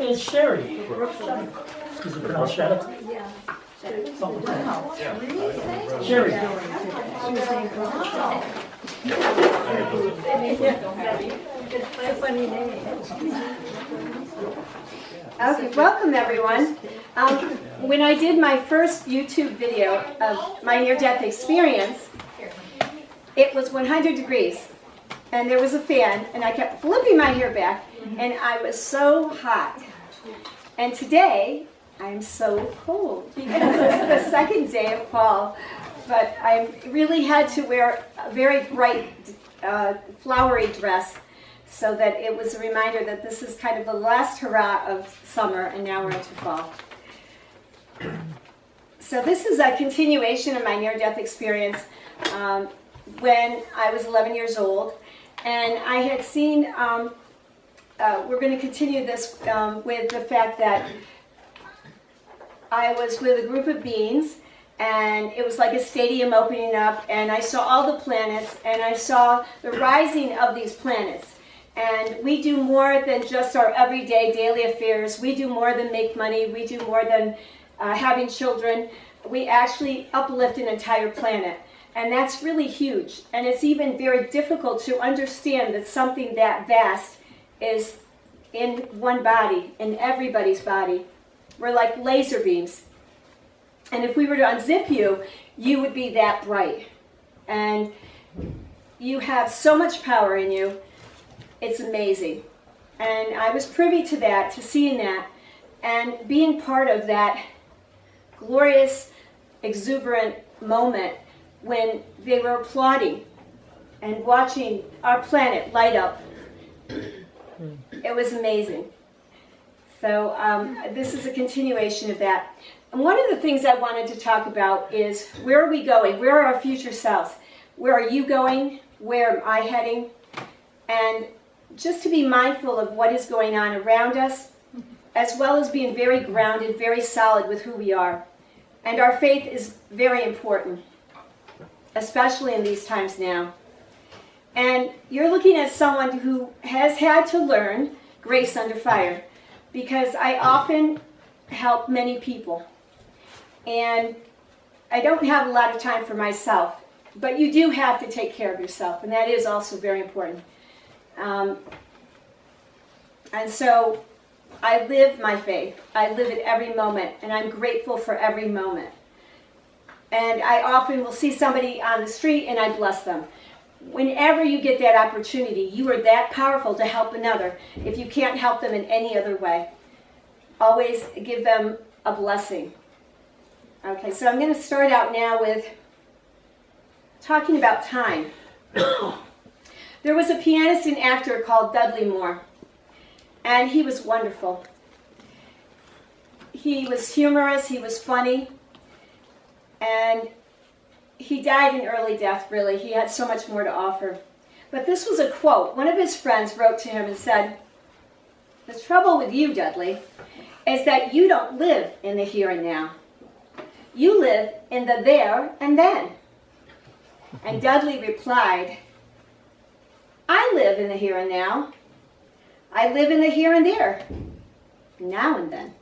It's Sherry. Is it pronounced Shadduck? Yeah. Something like that. Yeah. Sherry. It's a funny name. Okay, welcome everyone. When I did my first YouTube video of my near-death experience, it was 100 degrees, and there was a fan, and I kept flipping my hair back, and I was so hot. And today, I'm so cold, because it's the second day of fall, but I really had to wear a very bright, flowery dress, so that it was a reminder that this is kind of the last hurrah of summer, and now we're into fall. So this is a continuation of my near-death experience when I was 11 years old, and I had seen, we're going to continue this with the fact that I was with a group of beings, and it was like a stadium opening up, and I saw all the planets, and I saw the rising of these planets. And we do more than just our everyday daily affairs. We do more than make money. We do more than having children. We actually uplift an entire planet. And that's really huge. And it's even very difficult to understand that something that vast is in one body, in everybody's body. We're like laser beams. And if we were to unzip you, you would be that bright. And you have so much power in you. It's amazing. And I was privy to that, to seeing that, and being part of that glorious, exuberant moment when they were applauding and watching our planet light up. It was amazing. So this is a continuation of that. And one of the things I wanted to talk about is, where are we going? Where are our future selves? Where are you going? Where am I heading? And just to be mindful of what is going on around us, as well as being very grounded, very solid with who we are. And our faith is very important, especially in these times now. And you're looking at someone who has had to learn grace under fire, because I often help many people. And I don't have a lot of time for myself, but you do have to take care of yourself, and that is also very important. And so I live my faith. I live it every moment, and I'm grateful for every moment. And I often will see somebody on the street, and I bless them. Whenever you get that opportunity, you are that powerful to help another if you can't help them in any other way. Always give them a blessing. Okay, so I'm going to start out now with talking about time. There was a pianist and actor called Dudley Moore, and he was wonderful. He was humorous, he was funny, and he died an early death, really. He had so much more to offer. But this was a quote. One of his friends wrote to him and said, "The trouble with you, Dudley, is that you don't live in the here and now. You live in the there and then." And Dudley replied, "I live in the here and now. I live in the here and there, now and then."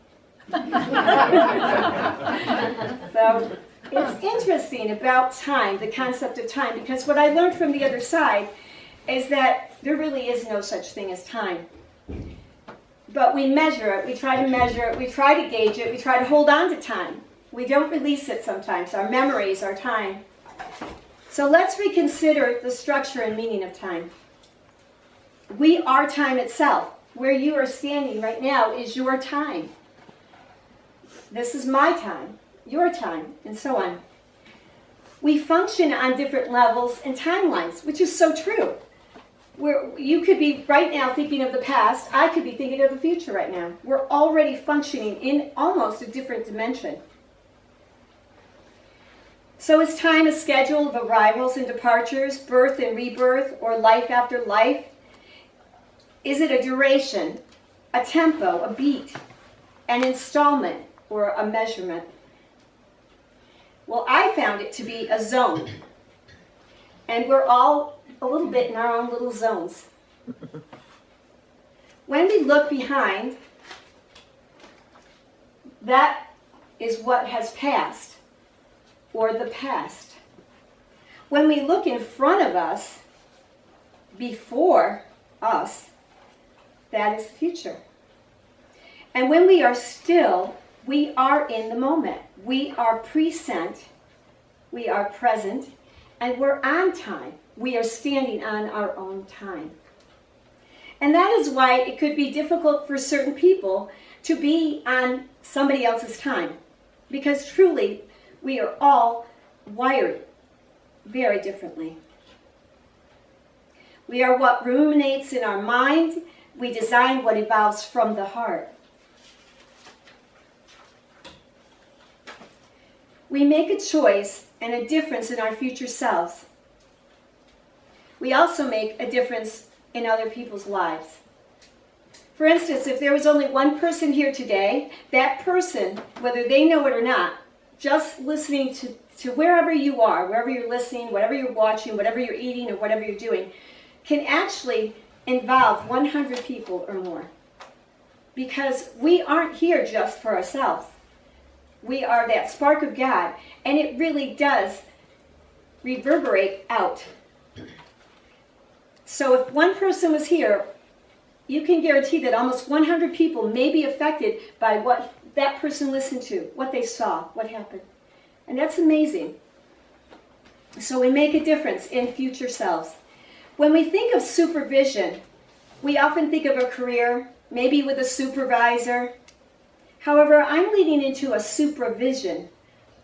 So it's interesting about time, the concept of time, because what I learned from the other side is that there really is no such thing as time. But we measure it, we try to measure it, we try to gauge it, we try to hold on to time. We don't release it sometimes, our memories, our time. So let's reconsider the structure and meaning of time. We are time itself. Where you are standing right now is your time. This is my time, your time, and so on. We function on different levels and timelines, which is so true. Where you could be right now thinking of the past, I could be thinking of the future right now. We're already functioning in almost a different dimension. So is time a schedule of arrivals and departures, birth and rebirth, or life after life? Is it a duration, a tempo, a beat, an installment, or a measurement? Well, I found it to be a zone. And we're all a little bit in our own little zones. When we look behind, That is what has passed, or the past. When we look in front of us, before us, that is the future. And when we are still, we are in the moment. We are present, we are present, and we're on time. We are standing on our own time. And that is why it could be difficult for certain people to be on somebody else's time. Because truly, we are all wired very differently. We are what ruminates in our mind. We design what evolves from the heart. We make a choice and a difference in our future selves. We also make a difference in other people's lives. For instance, if there was only one person here today, that person, whether they know it or not, just listening to wherever you are, wherever you're listening, whatever you're watching, whatever you're eating, or whatever you're doing, can actually involve 100 people or more. Because we aren't here just for ourselves. We are that spark of God, and it really does reverberate out. So if one person was here, you can guarantee that almost 100 people may be affected by what that person listened to, what they saw, what happened. And that's amazing. So we make a difference in future selves. When we think of supervision, we often think of a career, maybe with a supervisor. However, I'm leading into a supervision,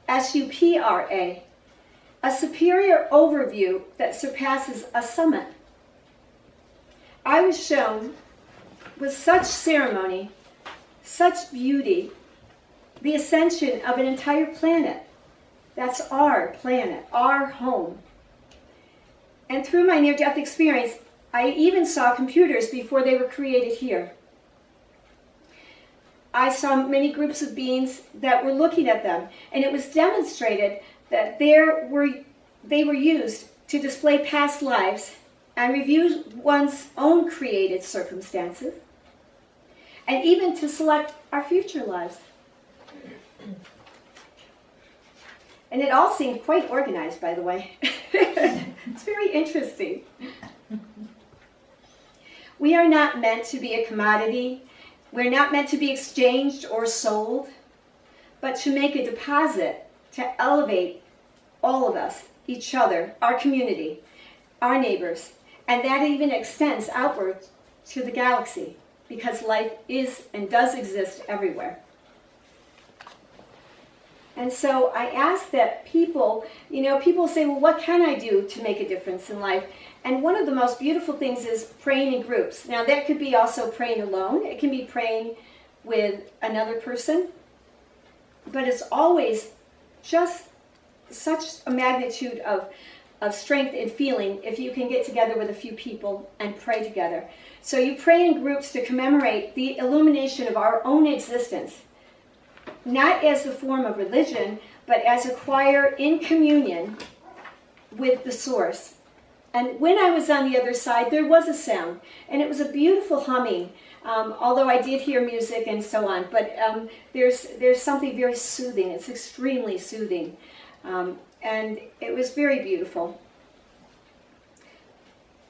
S-U-P-R-A, a superior overview that surpasses a summit. I was shown with such ceremony, such beauty, the ascension of an entire planet. That's our planet, our home. And through my near-death experience, I even saw computers before they were created here. I saw many groups of beings that were looking at them, and it was demonstrated that they were used to display past lives and review one's own created circumstances, and even to select our future lives. And it all seemed quite organized, by the way. It's very interesting. We are not meant to be a commodity. We're not meant to be exchanged or sold, but to make a deposit to elevate all of us, each other, our community, our neighbors, and that even extends outward to the galaxy, because life is and does exist everywhere. And so I ask that people say, well, what can I do to make a difference in life? And one of the most beautiful things is praying in groups. Now that could be also praying alone. It can be praying with another person. But it's always just such a magnitude of strength and feeling if you can get together with a few people and pray together. So you pray in groups to commemorate the illumination of our own existence. Not as the form of religion, but as a choir in communion with the source. And when I was on the other side, there was a sound, and it was a beautiful humming, although I did hear music and so on. But there's something very soothing. It's extremely soothing. And it was very beautiful.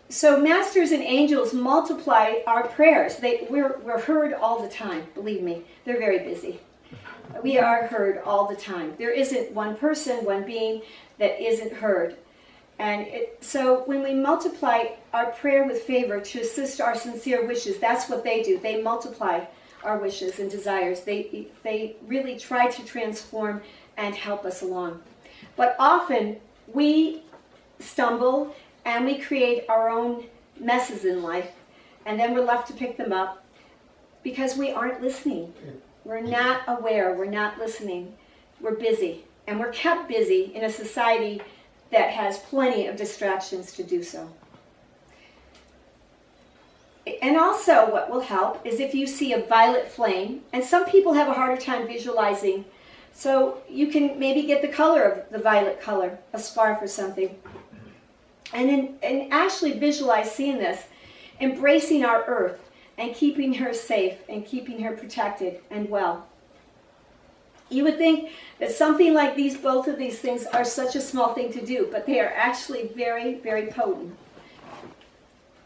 So masters and angels multiply our prayers. We're heard all the time, believe me. They're very busy. We are heard all the time. There isn't one person, one being that isn't heard. And so when we multiply our prayer with favor to assist our sincere wishes, that's what they do. They multiply our wishes and desires. They really try to transform and help us along. But often we stumble and we create our own messes in life, and then we're left to pick them up because we aren't listening. We're not aware, we're not listening, we're busy. And we're kept busy in a society that has plenty of distractions to do so. And also what will help is if you see a violet flame, and some people have a harder time visualizing, so you can maybe get the color of the violet color, a scarf or something. And actually visualize seeing this, embracing our earth, and keeping her safe and keeping her protected and well. You would think that something like these, both of these things are such a small thing to do, but they are actually very, very potent.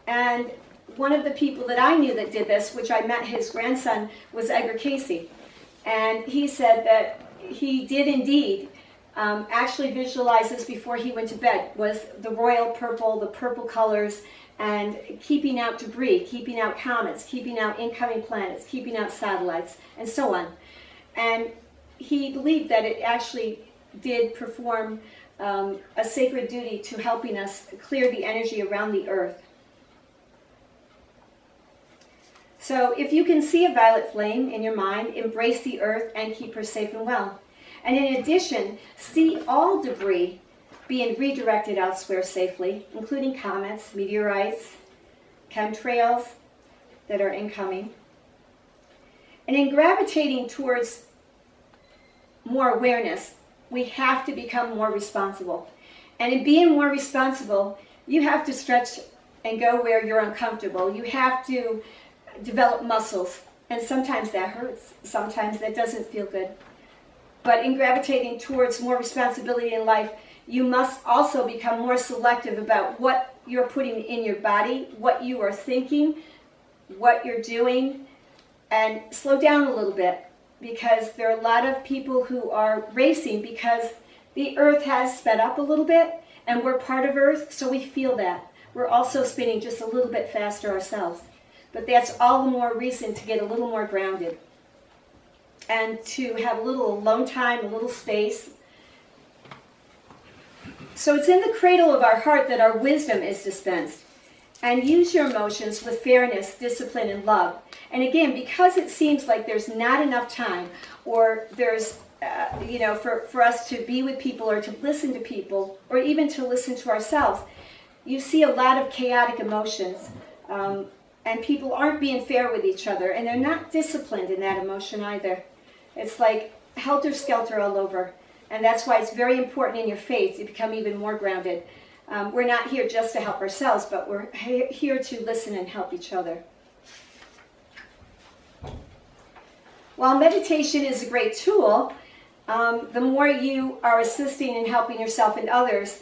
And one of the people that I knew that did this, which I met his grandson, was Edgar Casey. And he said that he did indeed actually visualize this before he went to bed, was the royal purple, the purple colors, and keeping out debris, keeping out comets, keeping out incoming planets, keeping out satellites, and so on. And he believed that it actually did perform a sacred duty to helping us clear the energy around the earth. So if you can see a violet flame in your mind, embrace the earth and keep her safe and well. And in addition, see all debris being redirected elsewhere safely, including comets, meteorites, chemtrails that are incoming. And in gravitating towards more awareness, we have to become more responsible. And in being more responsible, you have to stretch and go where you're uncomfortable. You have to develop muscles, and sometimes that hurts. Sometimes that doesn't feel good. But in gravitating towards more responsibility in life, you must also become more selective about what you're putting in your body, what you are thinking, what you're doing, and slow down a little bit, because there are a lot of people who are racing because the earth has sped up a little bit, and we're part of earth, so we feel that. We're also spinning just a little bit faster ourselves. But that's all the more reason to get a little more grounded and to have a little alone time, a little space. So it's in the cradle of our heart that our wisdom is dispensed. And use your emotions with fairness, discipline, and love. And again, because it seems like there's not enough time, or there's, for us to be with people or to listen to people, or even to listen to ourselves, you see a lot of chaotic emotions. And people aren't being fair with each other, and they're not disciplined in that emotion either. It's like helter-skelter all over. And that's why it's very important in your faith to become even more grounded. We're not here just to help ourselves, but we're here to listen and help each other. While meditation is a great tool, the more you are assisting and helping yourself and others,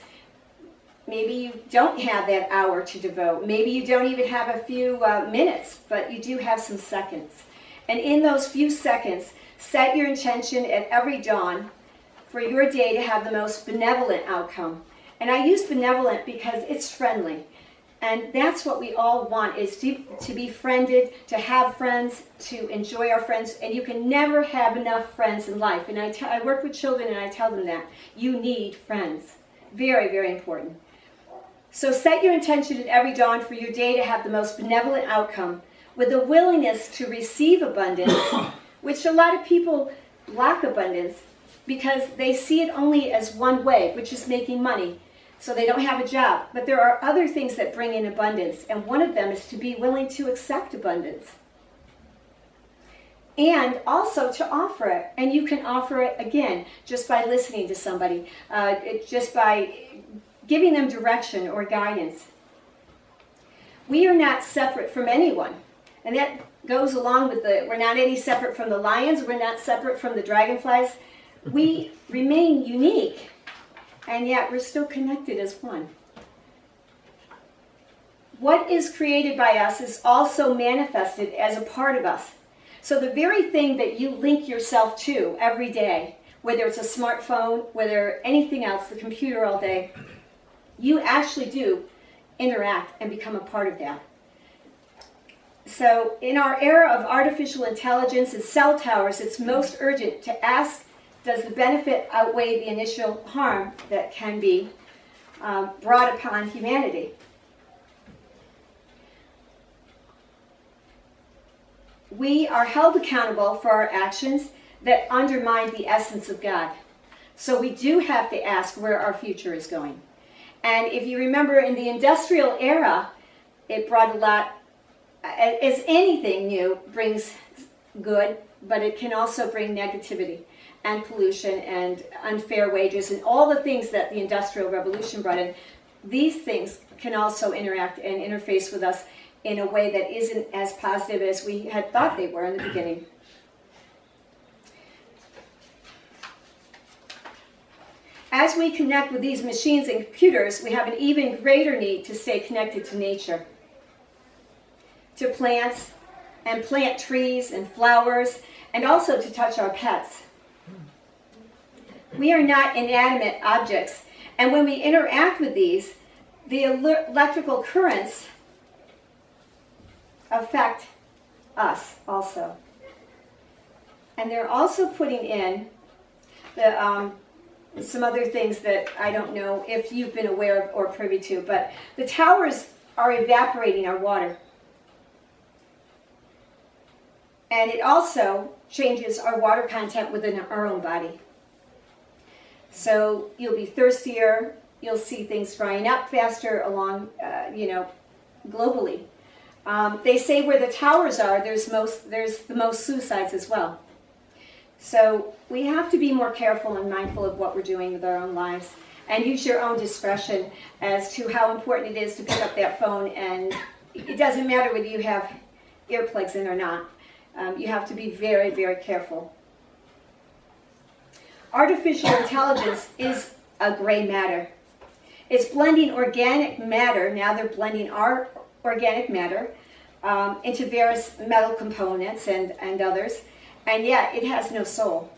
maybe you don't have that hour to devote. Maybe you don't even have a few minutes, but you do have some seconds. And in those few seconds, set your intention at every dawn for your day to have the most benevolent outcome. And I use benevolent because it's friendly. And that's what we all want, is to be friended, to have friends, to enjoy our friends. And you can never have enough friends in life. And I work with children and I tell them that. You need friends. Very, very important. So set your intention at every dawn for your day to have the most benevolent outcome, with a willingness to receive abundance, which a lot of people lack abundance because they see it only as one way, which is making money. So they don't have a job. But there are other things that bring in abundance, and one of them is to be willing to accept abundance. And also to offer it. And you can offer it, again, just by listening to somebody, just by giving them direction or guidance. We are not separate from anyone. And that goes along with we're not any separate from the lions, we're not separate from the dragonflies. We remain unique, and yet we're still connected as one. What is created by us is also manifested as a part of us. So the very thing that you link yourself to every day, whether it's a smartphone, whether anything else, the computer all day, you actually do interact and become a part of that. So in our era of artificial intelligence and cell towers, it's most urgent to ask, does the benefit outweigh the initial harm that can be brought upon humanity? We are held accountable for our actions that undermine the essence of God. So we do have to ask where our future is going. And if you remember, in the industrial era, it brought a lot, as anything new brings good, but it can also bring negativity and pollution and unfair wages and all the things that the Industrial Revolution brought in. These things can also interact and interface with us in a way that isn't as positive as we had thought they were in the beginning. As we connect with these machines and computers, we have an even greater need to stay connected to nature, to plants, and plant trees and flowers, and also to touch our pets. We are not inanimate objects, and when we interact with these, the electrical currents affect us also. And they're also putting in some other things that I don't know if you've been aware of or privy to, but the towers are evaporating our water. And it also changes our water content within our own body. So you'll be thirstier, you'll see things drying up faster along, globally. They say where the towers are, there's the most suicides as well. So we have to be more careful and mindful of what we're doing with our own lives, and use your own discretion as to how important it is to pick up that phone. And it doesn't matter whether you have earplugs in or not. You have to be very, very careful. Artificial intelligence is a gray matter. It's blending organic matter. Now they're blending our organic matter into various metal components and others, and yet it has no soul.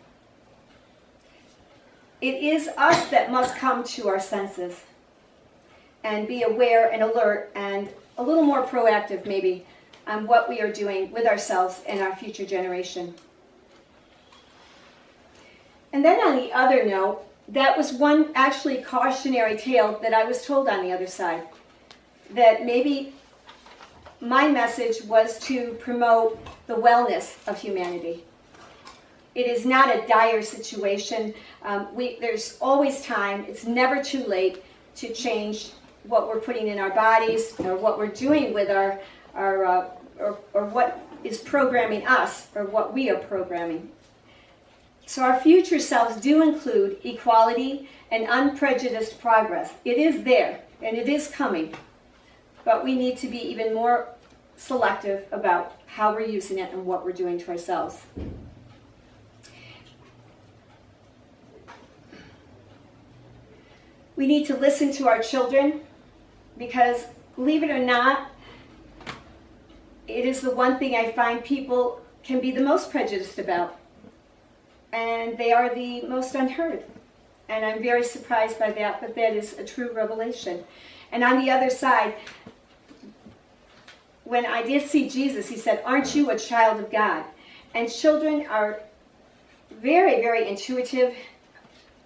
It is us that must come to our senses and be aware and alert and a little more proactive maybe on what we are doing with ourselves and our future generation. And then on the other note, that was one actually cautionary tale that I was told on the other side, that maybe my message was to promote the wellness of humanity. It is not a dire situation. There's always time. It's never too late to change what we're putting in our bodies or what we're doing with or what is programming us or what we are programming. So our future selves do include equality and unprejudiced progress. It is there and it is coming, but we need to be even more selective about how we're using it and what we're doing to ourselves. We need to listen to our children because, believe it or not, it is the one thing I find people can be the most prejudiced about. And they are the most unheard. And I'm very surprised by that, but that is a true revelation. And on the other side, when I did see Jesus, he said, "Aren't you a child of God?" And children are very, very intuitive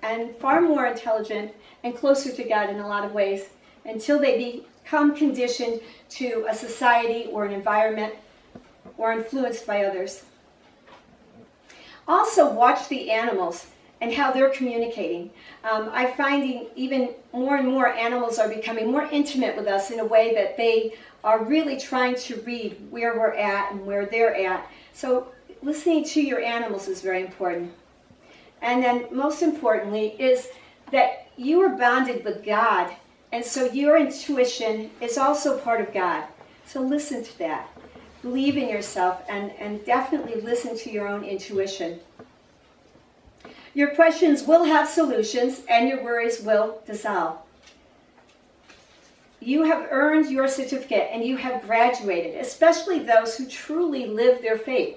and far more intelligent and closer to God in a lot of ways until they become conditioned to a society or an environment or influenced by others. Also, watch the animals and how they're communicating. I'm finding even more and more animals are becoming more intimate with us in a way that they are really trying to read where we're at and where they're at. So listening to your animals is very important. And then most importantly is that you are bonded with God, and so your intuition is also part of God. So listen to that. Believe in yourself and definitely listen to your own intuition. Your questions will have solutions and your worries will dissolve. You have earned your certificate and you have graduated, especially those who truly live their faith.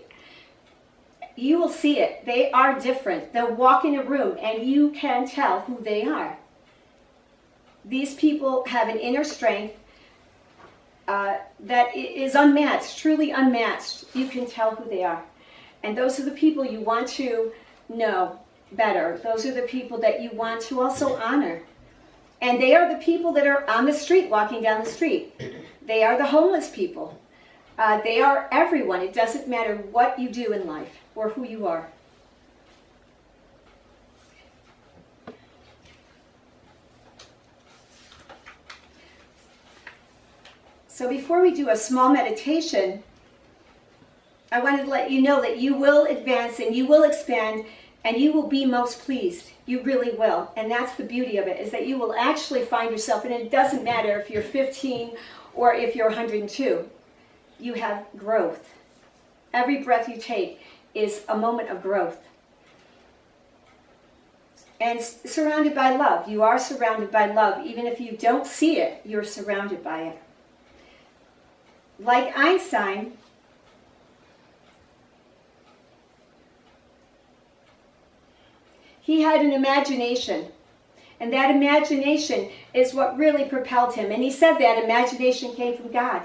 You will see it. They are different. They'll walk in a room and you can tell who they are. These people have an inner strength that is unmatched, truly unmatched. You can tell who they are. And those are the people you want to know better. Those are the people that you want to also honor. And they are the people that are on the street, walking down the street. They are the homeless people. They are everyone. It doesn't matter what you do in life or who you are. So before we do a small meditation, I wanted to let you know that you will advance and you will expand and you will be most pleased. You really will. And that's the beauty of it, is that you will actually find yourself, and it doesn't matter if you're 15 or if you're 102, you have growth. Every breath you take is a moment of growth. and surrounded by love. You are surrounded by love. Even if you don't see it, you're surrounded by it. Like Einstein, he had an imagination. And that imagination is what really propelled him. And he said that imagination came from God.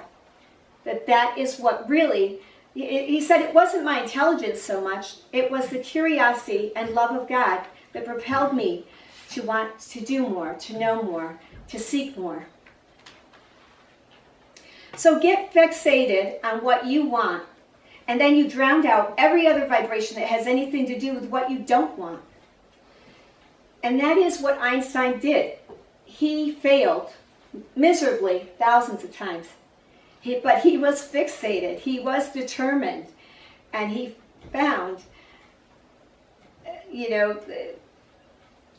That is what really, he said it wasn't my intelligence so much, it was the curiosity and love of God that propelled me to want to do more, to know more, to seek more. So get fixated on what you want, and then you drown out every other vibration that has anything to do with what you don't want. And that is what Einstein did. He failed miserably thousands of times. But he was fixated. He was determined. And he found,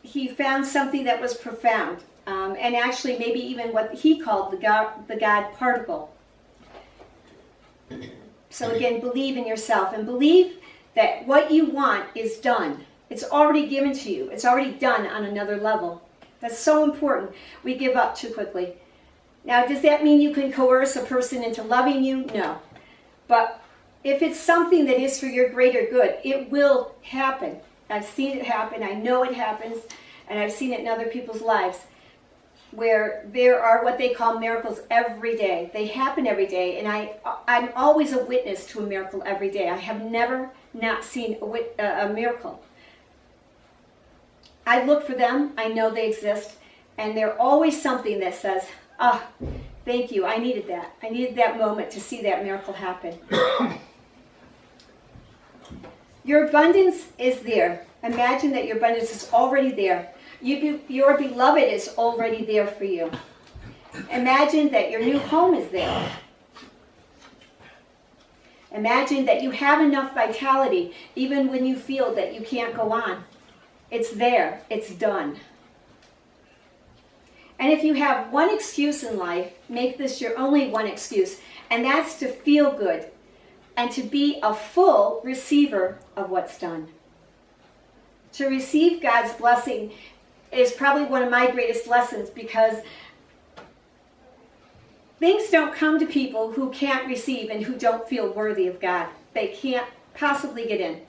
he found something that was profound. And actually maybe even what he called the God particle. So again, believe in yourself and believe that what you want is done. It's already given to you. It's already done on another level. That's so important. We give up too quickly. Now, does that mean you can coerce a person into loving you? No. But if it's something that is for your greater good, it will happen. I've seen it happen. I know it happens. And I've seen it in other people's lives where there are what they call miracles every day. They happen every day. And I'm always a witness to a miracle every day. I have never not seen a miracle. I look for them, I know they exist, and they're always something that says, thank you, I needed that. I needed that moment to see that miracle happen. Your abundance is there. Imagine that your abundance is already there. Your beloved is already there for you. Imagine that your new home is there. Imagine that you have enough vitality, even when you feel that you can't go on. It's there. It's done. And if you have one excuse in life, make this your only one excuse, and that's to feel good and to be a full receiver of what's done. To receive God's blessing is probably one of my greatest lessons, because things don't come to people who can't receive and who don't feel worthy of God. They can't possibly get in.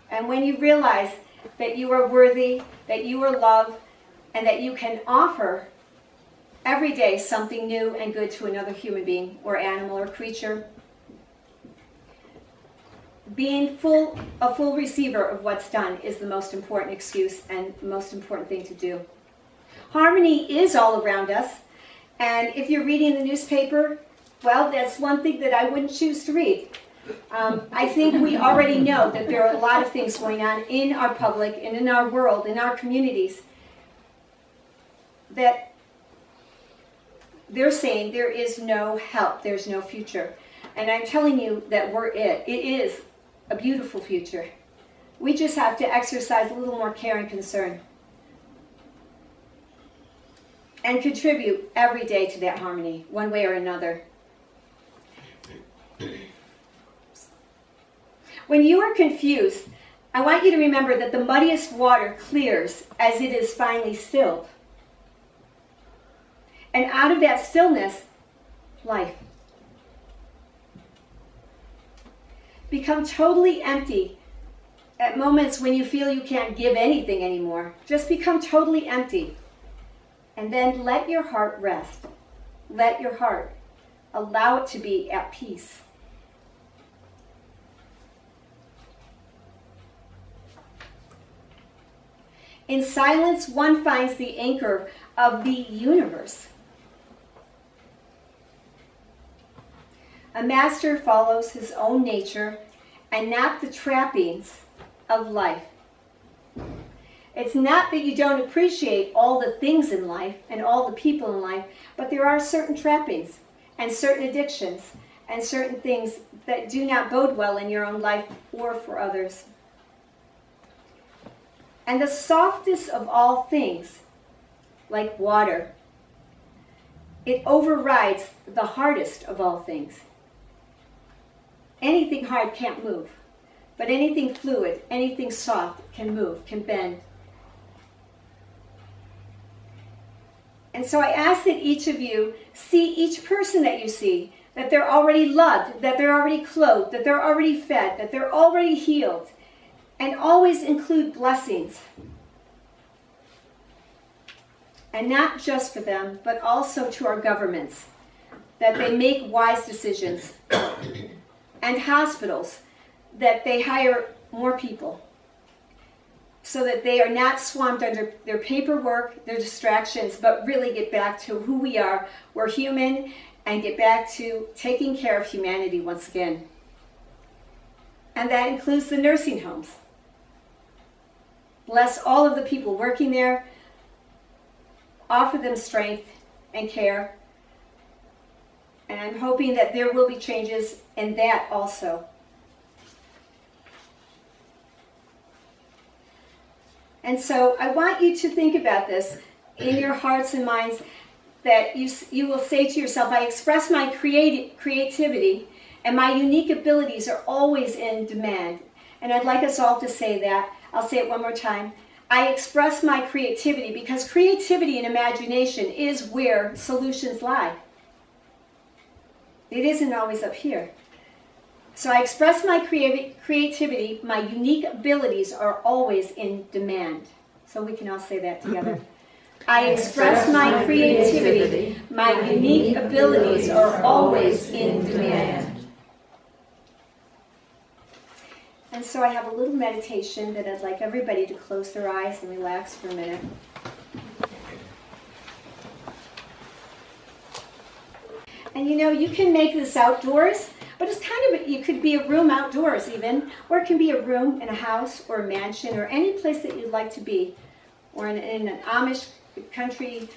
And when you realize that you are worthy, that you are loved, and that you can offer every day something new and good to another human being or animal or creature, being a full receiver of what's done is the most important excuse and most important thing to do. Harmony is all around us, and if you're reading the newspaper, well, that's one thing that I wouldn't choose to read. I think we already know that there are a lot of things going on in our public and in our world, in our communities, that they're saying there is no help, there's no future. And I'm telling you that we're it. It is a beautiful future. We just have to exercise a little more care and concern. And contribute every day to that harmony, one way or another. When you are confused, I want you to remember that the muddiest water clears as it is finally stilled. And out of that stillness, life. Become totally empty at moments when you feel you can't give anything anymore. Just become totally empty. And then let your heart rest. Let your heart allow it to be at peace. In silence, one finds the anchor of the universe. A master follows his own nature and not the trappings of life. It's not that you don't appreciate all the things in life and all the people in life, but there are certain trappings and certain addictions and certain things that do not bode well in your own life or for others. And the softest of all things, like water, it overrides the hardest of all things. Anything hard can't move, but anything fluid, anything soft can move, can bend. so I ask that each of you see each person that you see, that they're already loved, that they're already clothed, that they're already fed, that they're already healed, and always include blessings. And not just for them, but also to our governments, that they make wise decisions, and hospitals, that they hire more people, so that they are not swamped under their paperwork, their distractions, but really get back to who we are. We're human, and get back to taking care of humanity once again. And that includes the nursing homes. Bless all of the people working there, offer them strength and care, and I'm hoping that there will be changes in that also. And so I want you to think about this in your hearts and minds, that you will say to yourself, I express my creativity, and my unique abilities are always in demand. And I'd like us all to say that. I'll say it one more time. I express my creativity, because creativity and imagination is where solutions lie. It isn't always up here. So I express my creativity, my unique abilities are always in demand. So we can all say that together. I express my creativity, my unique abilities are always in demand. And so I have a little meditation that I'd like everybody to close their eyes and relax for a minute. And you know, you can make this outdoors, but it's kind of, it could be a room outdoors even, or it can be a room in a house or a mansion or any place that you'd like to be, or in an Amish country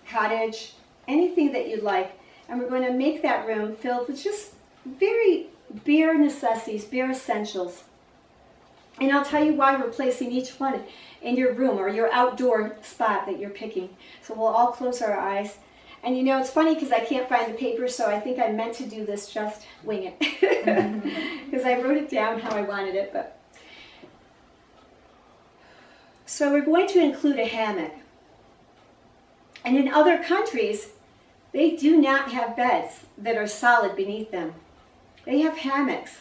cottage, anything that you'd like. And we're going to make that room filled with just very bare necessities, bare essentials. And I'll tell you why we're placing each one in your room or your outdoor spot that you're picking. So we'll all close our eyes. And you know, it's funny because I can't find the paper, so I think I meant to do this just wing it. Because I wrote it down how I wanted it. But so we're going to include a hammock. And in other countries, they do not have beds that are solid beneath them. They have hammocks.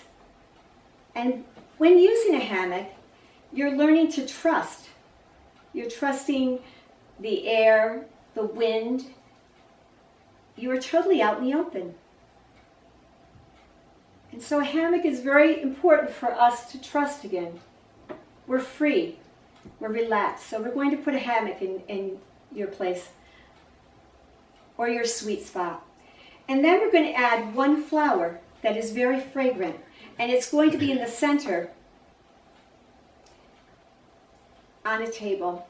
And when using a hammock, you're learning to trust. You're trusting the air, the wind. You are totally out in the open. And so a hammock is very important for us to trust again. We're free. We're relaxed. So we're going to put a hammock in your place or your sweet spot. And then we're going to add one flower that is very fragrant. And it's going to be in the center on a table.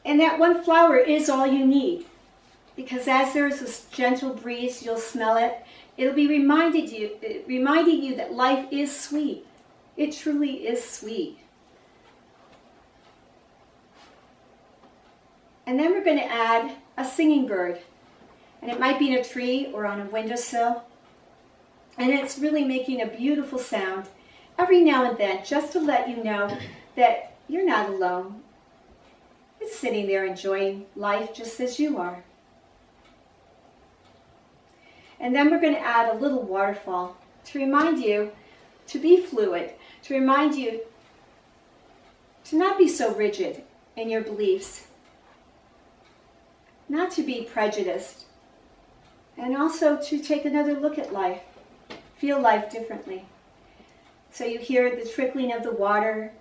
And that one flower is all you need. Because as there's this gentle breeze, you'll smell it. It'll be reminding you that life is sweet. It truly is sweet. And then we're going to add a singing bird. And it might be in a tree or on a windowsill. And it's really making a beautiful sound every now and then, just to let you know that you're not alone. It's sitting there enjoying life just as you are. And then we're going to add a little waterfall to remind you to be fluid, to remind you to not be so rigid in your beliefs, not to be prejudiced, and also to take another look at life, feel life differently. So you hear the trickling of the water,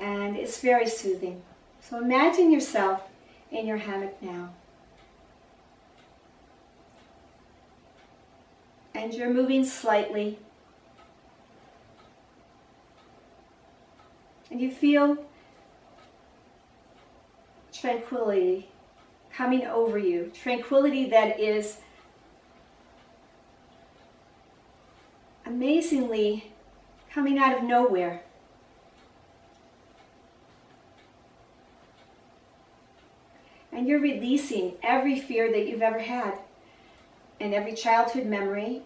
and it's very soothing. So imagine yourself in your hammock now. And you're moving slightly. And you feel tranquility coming over you. Tranquility that is amazingly coming out of nowhere. And you're releasing every fear that you've ever had. And every childhood memory.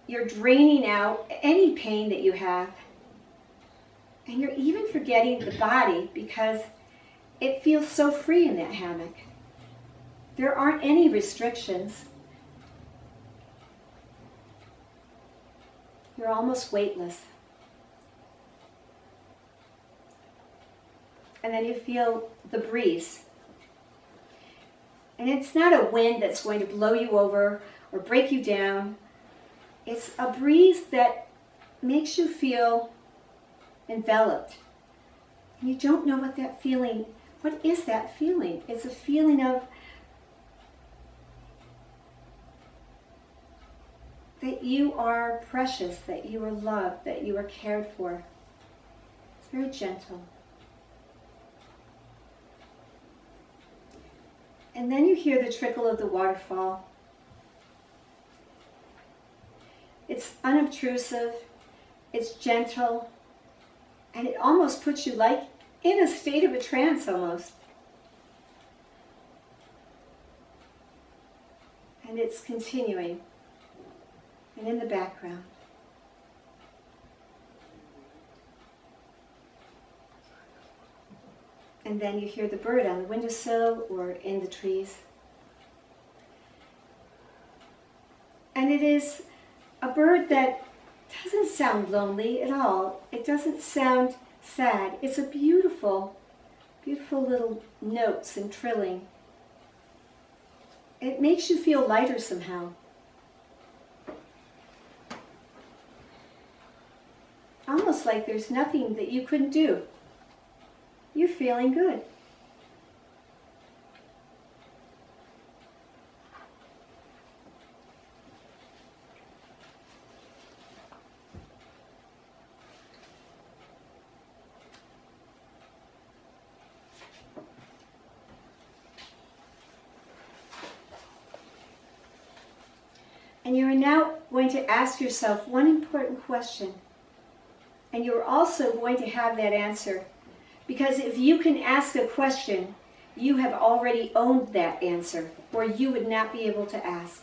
You're draining out any pain that you have. And you're even forgetting the body because it feels so free in that hammock. There aren't any restrictions. You're almost weightless. And then you feel the breeze. And it's not a wind that's going to blow you over or break you down. It's a breeze that makes you feel enveloped. And you don't know what that feeling, what is that feeling? It's a feeling of that you are precious, that you are loved, that you are cared for. It's very gentle. And then you hear the trickle of the waterfall. It's unobtrusive, it's gentle, and it almost puts you like in a state of a trance almost. And it's continuing, and in the background. And then you hear the bird on the windowsill or in the trees. And it is a bird that doesn't sound lonely at all. It doesn't sound sad. It's a beautiful, beautiful little notes and trilling. It makes you feel lighter somehow. Almost like there's nothing that you couldn't do. You're feeling good. And you are now going to ask yourself one important question. And you're also going to have that answer. Because if you can ask a question, you have already owned that answer, or you would not be able to ask.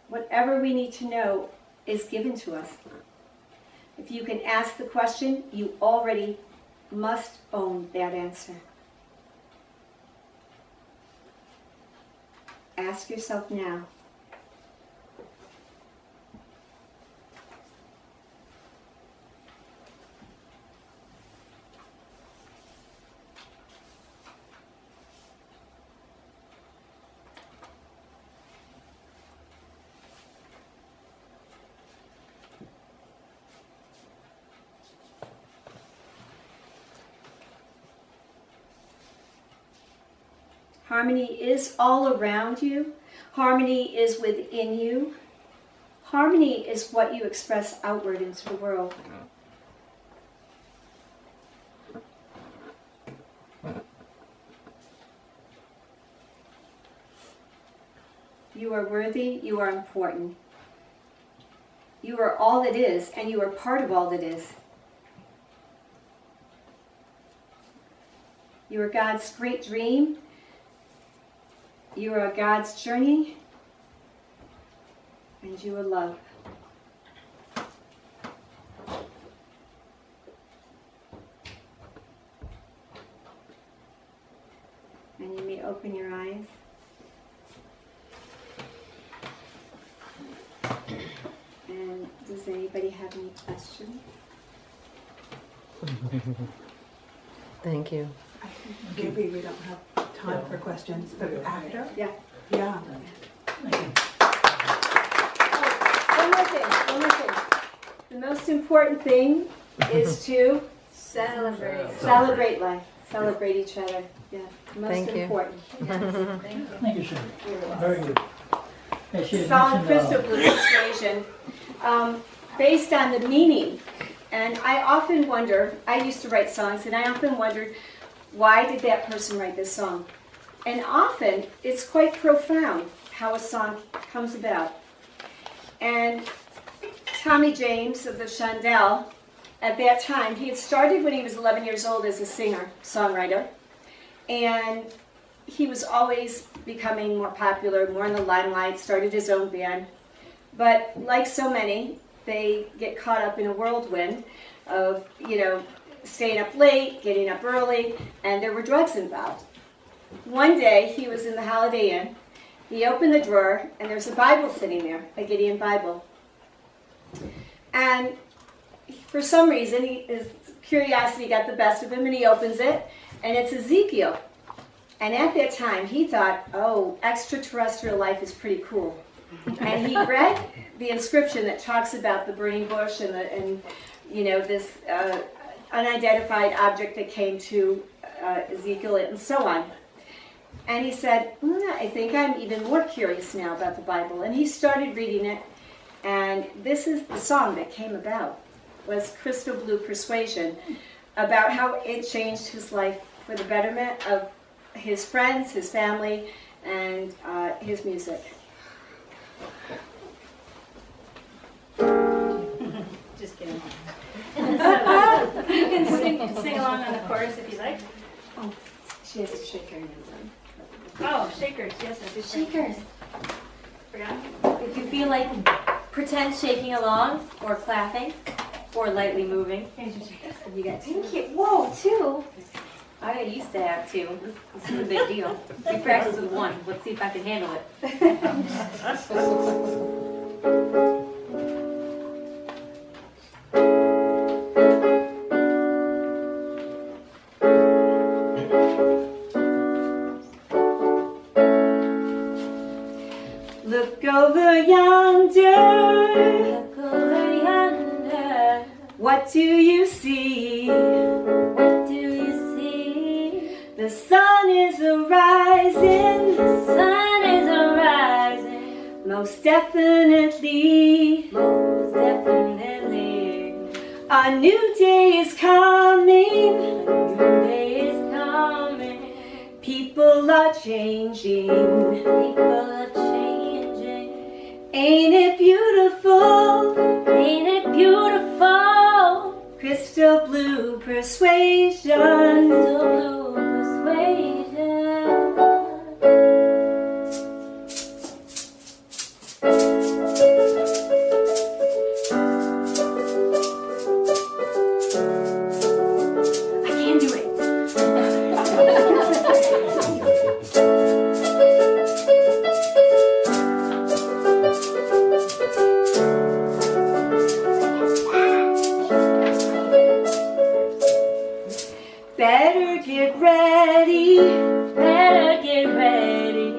Whatever we need to know is given to us. If you can ask the question, you already must own that answer. Ask yourself now. Harmony is all around you. Harmony is within you. Harmony is what you express outward into the world. You are worthy, you are important. You are all that is, and you are part of all that is. You are God's great dream. You are God's journey, and you are love. And you may open your eyes. And does anybody have any questions? Thank you. I think maybe we don't have time for questions, but after? Yeah. Yeah. One more thing. The most important thing is to celebrate life, celebrate each other. Yeah, most Thank you. important. Thank you, Sharon. Very good. Hey, she had Solid mentioned, crystal Blue Persuasion, based on the meaning. And I often wonder, I used to write songs, and I often wondered, why did that person write this song? And often, it's quite profound how a song comes about. And Tommy James of the Shondell, at that time, he had started when he was 11 years old as a singer, songwriter. And he was always becoming more popular, more in the limelight, started his own band. But like so many, they get caught up in a whirlwind of, staying up late, getting up early, and there were drugs involved. one day he was in the Holiday Inn. He opened the drawer, and there's a Bible sitting there, a Gideon Bible. And for some reason, his curiosity got the best of him, and he opens it, and it's Ezekiel. And at that time, he thought, oh, extraterrestrial life is pretty cool. And he read the inscription that talks about the burning bush and this unidentified object that came to Ezekiel and so on. And he said, I think I'm even more curious now about the Bible. And he started reading it, and this is the song that came about, was Crystal Blue Persuasion, about how it changed his life for the betterment of his friends, his family, and his music. Just kidding. You can sing along on the chorus if you like. Oh, she has to shake her hands on. Oh, shakers. Yes, I do. Shakers. Forgot. If you feel like pretend shaking along, or clapping, or lightly moving. Here's your shakers. You got Thank you. Whoa, two. I used to have two. This is a big deal. We practiced with one. Let's see if I can handle it. Look over yonder. Look over yonder. What do you see? What do you see? The sun is arising. The sun is arising. Most definitely. Most definitely. A new day is coming. A new day is coming. People are changing. People are changing. Ain't it beautiful? Ain't it beautiful? Crystal blue persuasion. Crystal blue persuasion. I can do it. Better get ready. Better get ready.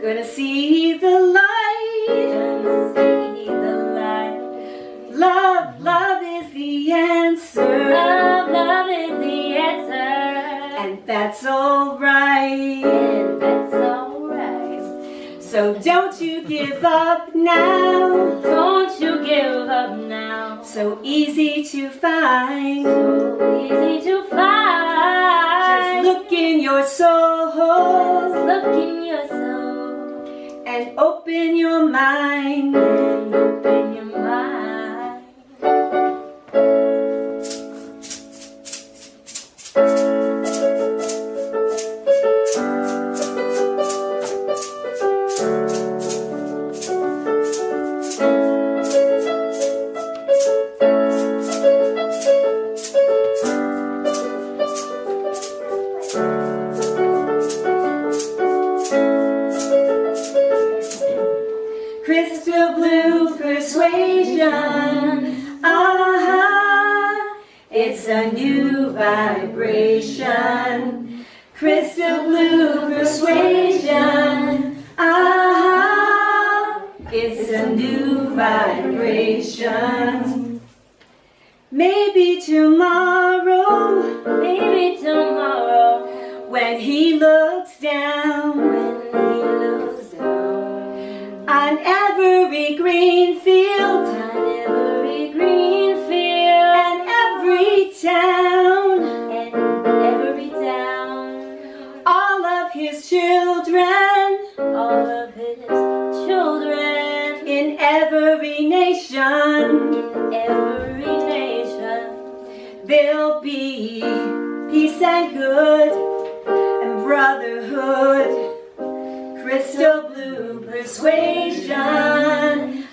Gonna see the light. Gonna see the light. Love, love is the answer. Love, love is the answer. And that's alright. And that's alright. So don't you give up now. Don't you give up now. So easy to find. So easy to find. Just look in your soul. Just look in your soul. And open your mind. And open your mind. Crystal blue persuasion. Ah, it's a new vibration. Crystal blue persuasion. Ah, it's a new vibration. Maybe tomorrow, Maybe tomorrow, when he looks down when he looks down on every green field on every green field and every town, and every town, all of his children all of his children in every nation, in every nation, there'll be peace and good and brotherhood. Crystal blue persuasion.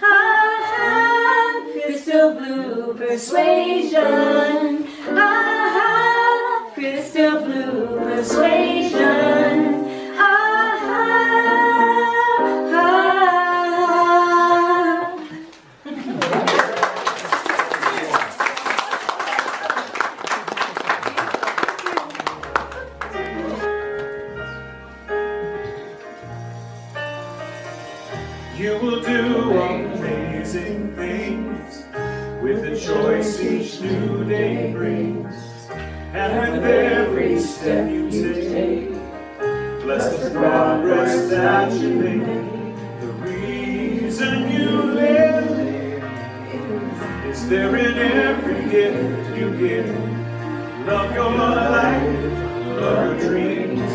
Ah, crystal blue persuasion. Ah, crystal blue persuasion. will do amazing things with the choice each new day brings. And with every step you take, bless the progress that you make. The reason you live is there in every gift you give. Love your life, love your dreams.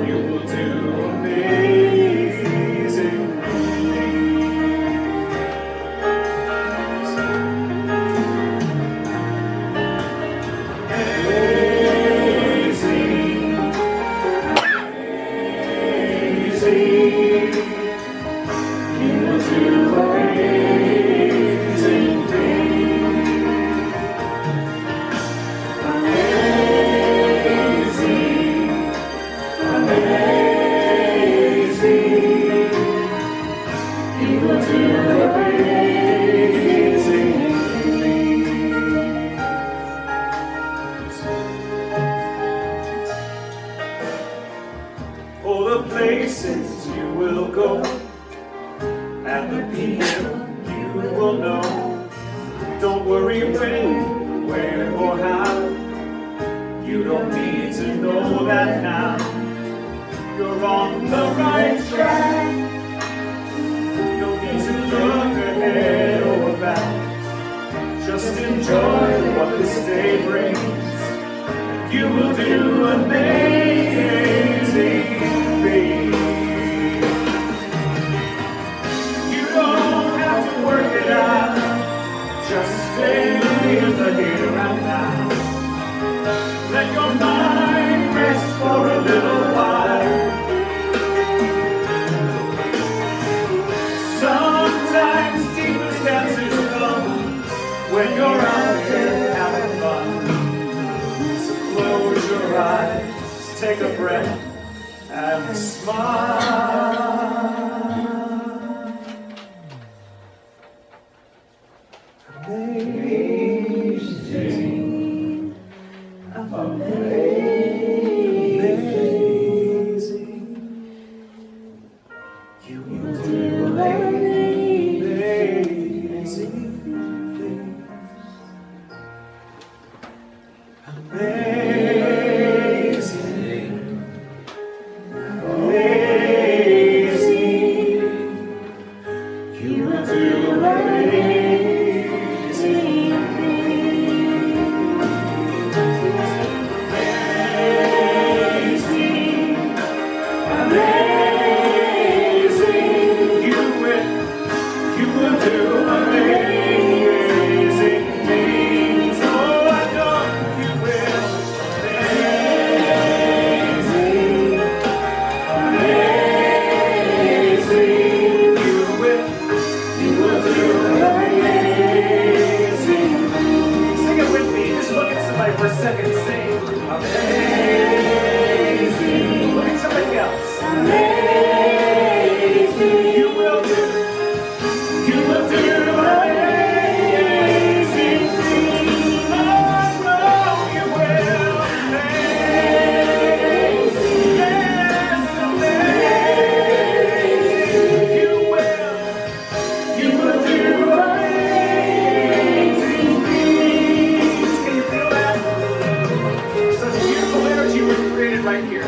You will do amazing things. Places you will go, and the people you will know. Don't worry when, where, or how. You don't need to know that now. You're on the right track. No need to look ahead or back. Just enjoy what this day brings. You will do amazing things. You don't have to work it out. Just stay in the here and now. Let your mind rest for a little while. Sometimes deepest answers come when you're out there having fun. So close your eyes, take a breath, and smile. Amazing, amazing. You will do amazing things. Amazing, amazing. You will do amazing things. Amazing, you will do amazing things. Oh, I know you will. Amazing, amazing, you will do amazing things. Sing it with me. Just look at somebody for a second and sing. Amazing. Look at somebody else. Amazing. You will do amazing things. Oh, I know you will. Amazing. Yes, amazing. You will do amazing things. Can you feel that? Such a beautiful energy we've created right here.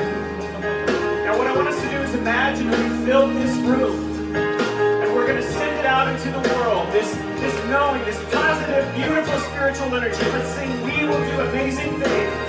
Now what I want us to do is imagine we filled this room and we're going to send it out into the world. This knowing, this positive, beautiful spiritual energy. Let's sing, we will do amazing things.